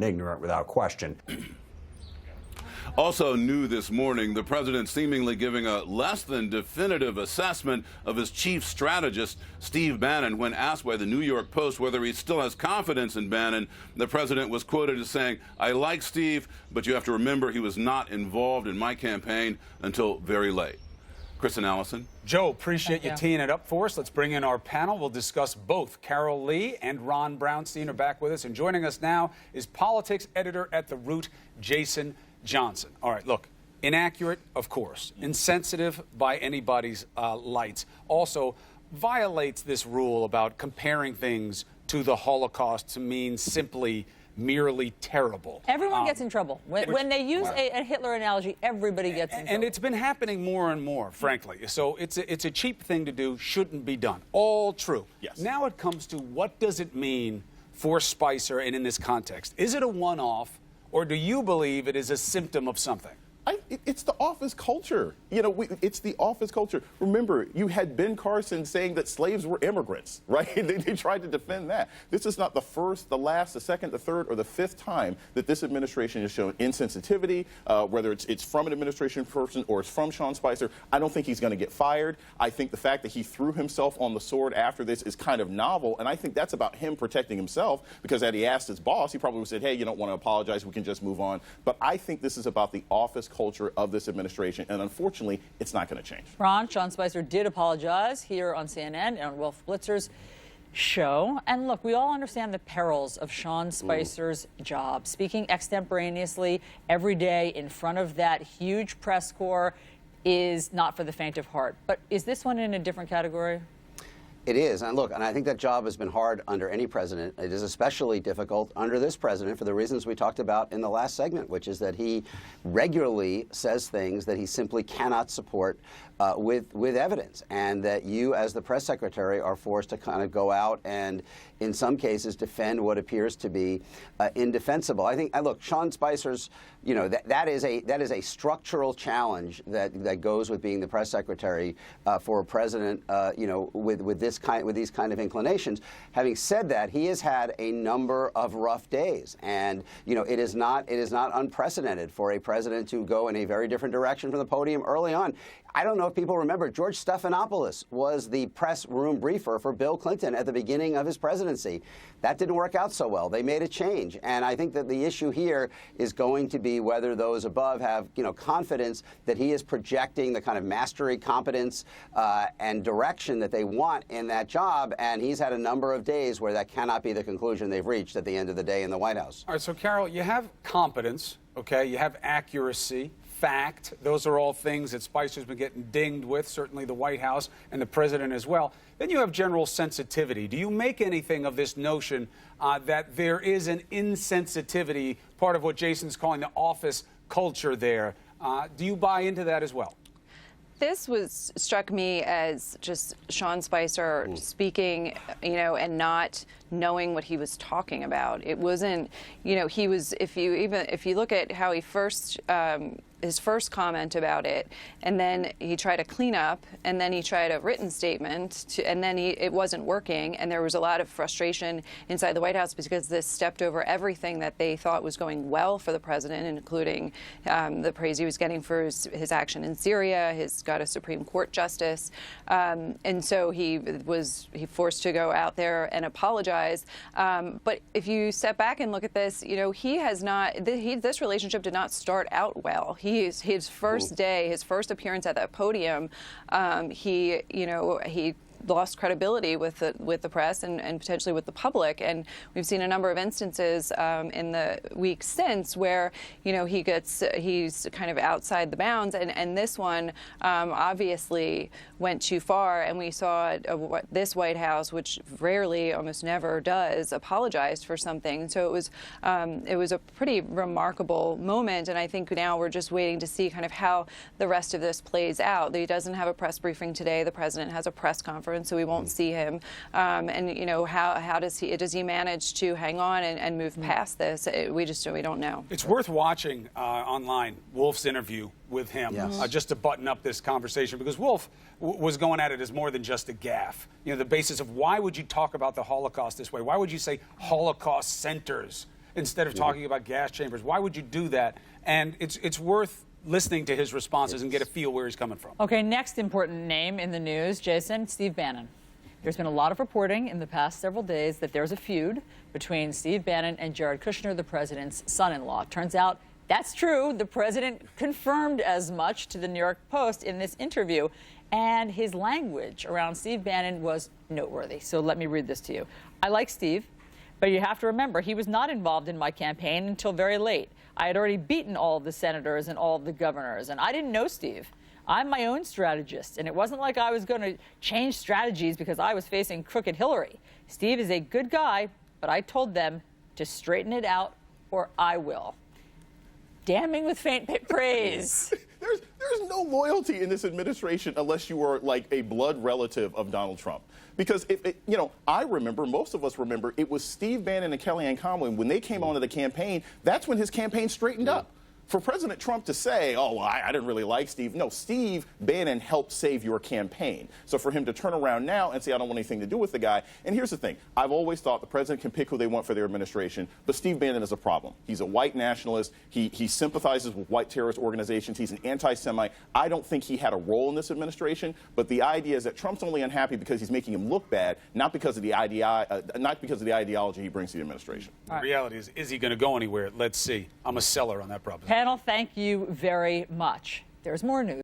ignorant without question. Also new this morning, the president seemingly giving a less than definitive assessment of his chief strategist, Steve Bannon. When asked by the New York Post whether he still has confidence in Bannon, the president was quoted as saying, "I like Steve, but you have to remember he was not involved in my campaign until very late." Chris and Allison. Joe, appreciate you teeing it up for us. Let's bring in our panel. We'll discuss both. Carol Lee and Ron Brownstein are back with us. And joining us now is politics editor at The Root, Jason Johnson. All right, look, inaccurate, of course. Insensitive by anybody's lights. Also violates this rule about comparing things to the Holocaust to mean simply merely terrible. Everyone gets in trouble. When they use a Hitler analogy, everybody gets in trouble. And it's been happening more and more, frankly. So it's a cheap thing to do, shouldn't be done. All true. Yes. Now it comes to what does it mean for Spicer and in this context? Is it a one-off, or do you believe it is a symptom of something? It's the office culture. You know, it's the office culture. Remember, you had Ben Carson saying that slaves were immigrants, right? They tried to defend that. This is not the first, the last, the second, the third, or the fifth time that this administration has shown insensitivity, whether it's from an administration person or it's from Sean Spicer. I don't think he's going to get fired. I think the fact that he threw himself on the sword after this is kind of novel, and I think that's about him protecting himself, because had he asked his boss, he probably would have said, hey, you don't want to apologize, we can just move on. But I think this is about the office culture of this administration, and unfortunately, it's not going to change. Ron, Sean Spicer did apologize here on CNN and on Wolf Blitzer's show. And look, we all understand the perils of Sean Spicer's job. Speaking extemporaneously every day in front of that huge press corps is not for the faint of heart. But is this one in a different category? It is. And look, and I think that job has been hard under any president. It is especially difficult under this president for the reasons we talked about in the last segment, which is that he regularly says things that he simply cannot support with evidence, and that you as the press secretary are forced to kind of go out and in some cases defend what appears to be indefensible. I think, look, Sean Spicer's, you know, that is a structural challenge that goes with being the press secretary for a president, you know, with these kind of inclinations. Having said that, he has had a number of rough days, and you know, it is not unprecedented for a president to go in a very different direction from the podium early on. I don't know if people remember, George Stephanopoulos was the press room briefer for Bill Clinton at the beginning of his presidency. That didn't work out so well. They made a change. And I think that the issue here is going to be whether those above have, you know, confidence that he is projecting the kind of mastery, competence, and direction that they want in that job. And he's had a number of days where that cannot be the conclusion they've reached at the end of the day in the White House. All right, so Carol, you have competence, okay? You have accuracy. Fact. Those are all things that Spicer's been getting dinged with, certainly the White House and the president as well. Then you have general sensitivity. Do you make anything of this notion that there is an insensitivity, part of what Jason's calling the office culture there? Do you buy into that as well? This struck me as just Sean Spicer speaking, you know, and not knowing what he was talking about. It wasn't, you know, he was, if you look at how he first, his first comment about it, and then he tried to clean up, and then he tried a written statement, and then it wasn't working, and there was a lot of frustration inside the White House because this stepped over everything that they thought was going well for the president, including the praise he was getting for his action in Syria. He's got a Supreme Court justice, and so he forced to go out there and apologize. But if you step back and look at this, you know, he has not. This relationship did not start out well. His first day, his first appearance at that podium, he lost credibility with the press and potentially with the public, and we've seen a number of instances in the weeks since where, you know, he's kind of outside the bounds, and this one obviously went too far, and we saw this White House, which rarely, almost never does, apologize for something. So it was a pretty remarkable moment, and I think now we're just waiting to see kind of how the rest of this plays out. He doesn't have a press briefing today. The president has a press conference, so we won't see him. And you know, how does he manage to hang on and move past this? We don't know. It's worth watching online Wolf's interview with him, just to button up this conversation, because Wolf was going at it as more than just a gaffe. You know, the basis of why would you talk about the Holocaust this way? Why would you say Holocaust centers instead of talking about gas chambers? Why would you do that? And it's worth listening to his responses and get a feel where he's coming from. Okay, next important name in the news, Jason, Steve Bannon. There's been a lot of reporting in the past several days that there's a feud between Steve Bannon and Jared Kushner, the president's son-in-law. Turns out that's true. The president confirmed as much to the New York Post in this interview, and his language around Steve Bannon was noteworthy. So let me read this to you. I like Steve, but you have to remember he was not involved in my campaign until very late. I had already beaten all of the senators and all of the governors, and I didn't know Steve. I'm my own strategist, and it wasn't like I was going to change strategies because I was facing crooked Hillary. Steve is a good guy, but I told them to straighten it out or I will. Damning with faint praise. There's no loyalty in this administration unless you are like a blood relative of Donald Trump. Because, I remember, most of us remember, it was Steve Bannon and Kellyanne Conway, when they came onto the campaign, that's when his campaign straightened up. For President Trump to say, oh, well, I didn't really like Steve. No, Steve Bannon helped save your campaign. So for him to turn around now and say, I don't want anything to do with the guy. And here's the thing. I've always thought the president can pick who they want for their administration, but Steve Bannon is a problem. He's a white nationalist. He sympathizes with white terrorist organizations. He's an anti-Semite. I don't think he had a role in this administration, but the idea is that Trump's only unhappy because he's making him look bad, not because of the ideology he brings to the administration. The reality is he going to go anywhere? Let's see. I'm a seller on that proposition. Panel, thank you very much. There's more news.